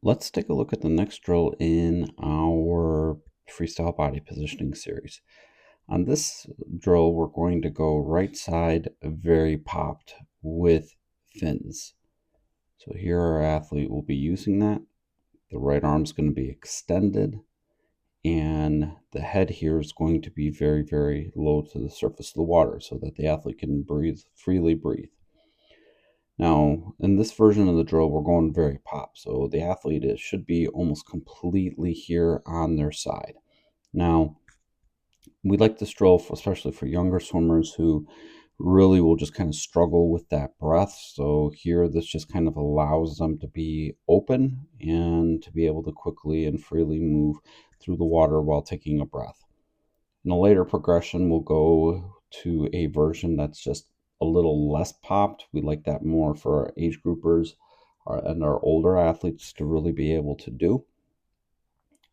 Let's take a look at the next drill in our freestyle body positioning series. On this drill, we're going to go right side very popped with fins. So here our athlete will be using that. The right arm is going to be extended, and the head here is going to be very, very low to the surface of the water so that the athlete can freely breathe. Now, in this version of the drill, we're going very pop. So the athlete should be almost completely here on their side. Now, we like this drill, especially for younger swimmers who really will just kind of struggle with that breath. So here, this just kind of allows them to be open and to be able to quickly and freely move through the water while taking a breath. In a later progression, we'll go to a version that's just a little less popped. We like that more for our age groupers and our older athletes to really be able to do.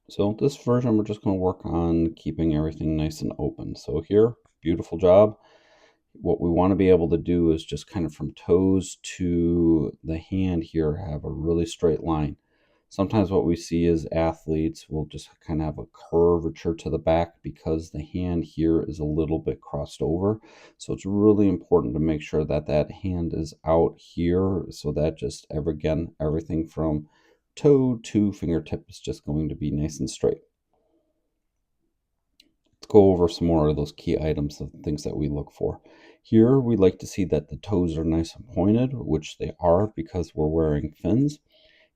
So this version, we're just going to work on keeping everything nice and open. So here, beautiful job. What we want to be able to do is just kind of from toes to the hand here, have a really straight line. Sometimes what we see is athletes will just kind of have a curvature to the back because the hand here is a little bit crossed over. So it's really important to make sure that that hand is out here so that just again, everything from toe to fingertip is just going to be nice and straight. Let's go over some more of those key items of things that we look for. Here we like to see that the toes are nice and pointed, which they are because we're wearing fins.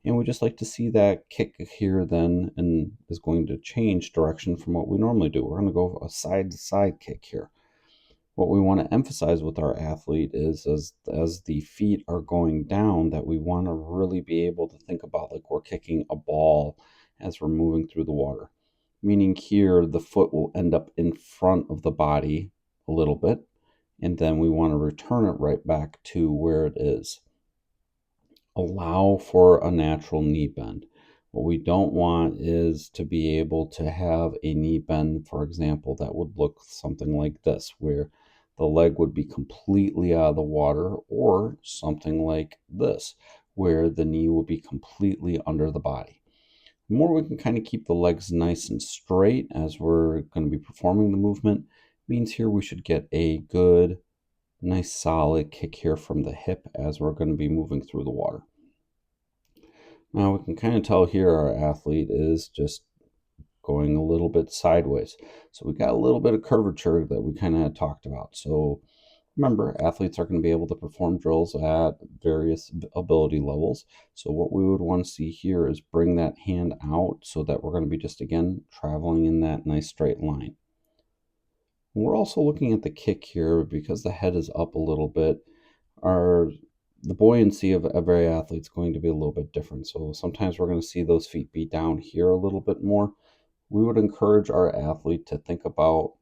And we just like to see that kick here then and is going to change direction from what we normally do. We're going to go a side to side kick here. What we want to emphasize with our athlete is as the feet are going down, that we want to really be able to think about like we're kicking a ball as we're moving through the water. Meaning here the foot will end up in front of the body a little bit, and then we want to return it right back to where it is. Allow for a natural knee bend. What we don't want is to be able to have a knee bend, for example, that would look something like this, where the leg would be completely out of the water, or something like this, where the knee will be completely under the body. The more we can kind of keep the legs nice and straight as we're going to be performing the movement, means here we should get a good, nice solid kick here from the hip as we're going to be moving through the water. Now we can kind of tell here our athlete is just going a little bit sideways. So we got a little bit of curvature that we kind of had talked about. So remember, athletes are going to be able to perform drills at various ability levels. So what we would want to see here is bring that hand out so that we're going to be just, again, traveling in that nice straight line. We're also looking at the kick here because the head is up a little bit. The buoyancy of every athlete is going to be a little bit different. So sometimes we're going to see those feet be down here a little bit more. We would encourage our athlete to think about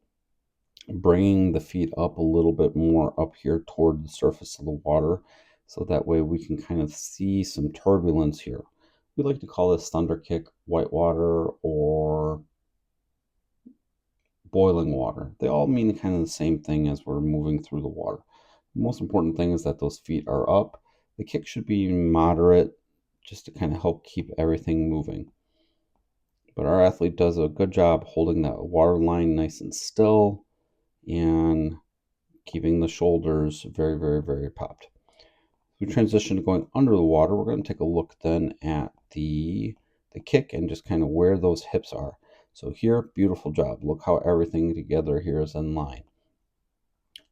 bringing the feet up a little bit more up here toward the surface of the water. So that way we can kind of see some turbulence here. We like to call this thunder kick, whitewater, or boiling water. They all mean kind of the same thing as we're moving through the water. The most important thing is that those feet are up. The kick should be moderate just to kind of help keep everything moving. But our athlete does a good job holding that water line nice and still and keeping the shoulders very, very, very popped. We transition to going under the water. We're going to take a look then at the kick and just kind of where those hips are. So here, beautiful job. Look how everything together here is in line.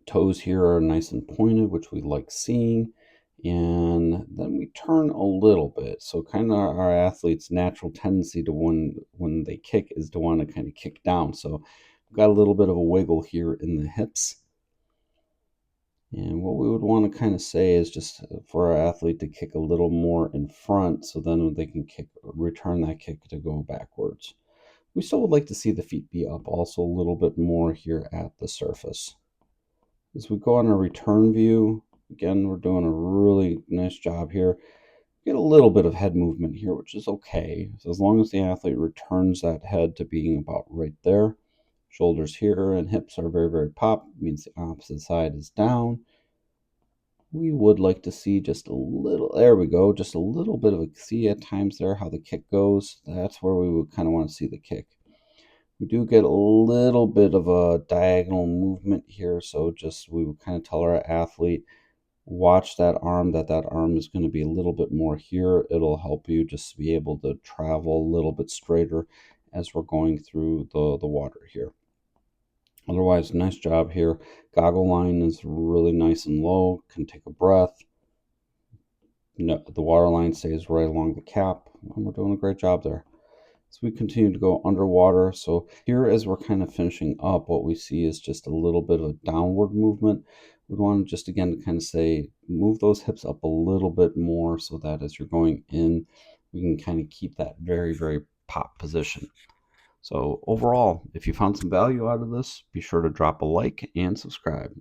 Toes here are nice and pointed, which we like seeing. And then we turn a little bit. So kind of our athlete's natural tendency to when they kick is to want to kind of kick down. So we've got a little bit of a wiggle here in the hips. And what we would want to kind of say is just for our athlete to kick a little more in front, so then they can return that kick to go backwards. We still would like to see the feet be up also a little bit more here at the surface. As we go on a return view, again, we're doing a really nice job here. Get a little bit of head movement here, which is okay. So as long as the athlete returns that head to being about right there. Shoulders here and hips are very, very popped. Means the opposite side is down. We would like to see just a little, there we go, just a little bit of a, see at times there how the kick goes. That's where we would kind of want to see the kick. We do get a little bit of a diagonal movement here, so just we would kind of tell our athlete, watch that arm, that arm is going to be a little bit more here. It'll help you just be able to travel a little bit straighter as we're going through the water here. Otherwise, nice job here. Goggle line is really nice and low. Can take a breath. No, the water line stays right along the cap, and we're doing a great job there. So we continue to go underwater. So here, as we're kind of finishing up, what we see is just a little bit of a downward movement. We want to just again kind of say, move those hips up a little bit more so that as you're going in, we can kind of keep that very, very pop position. So overall, if you found some value out of this, be sure to drop a like and subscribe.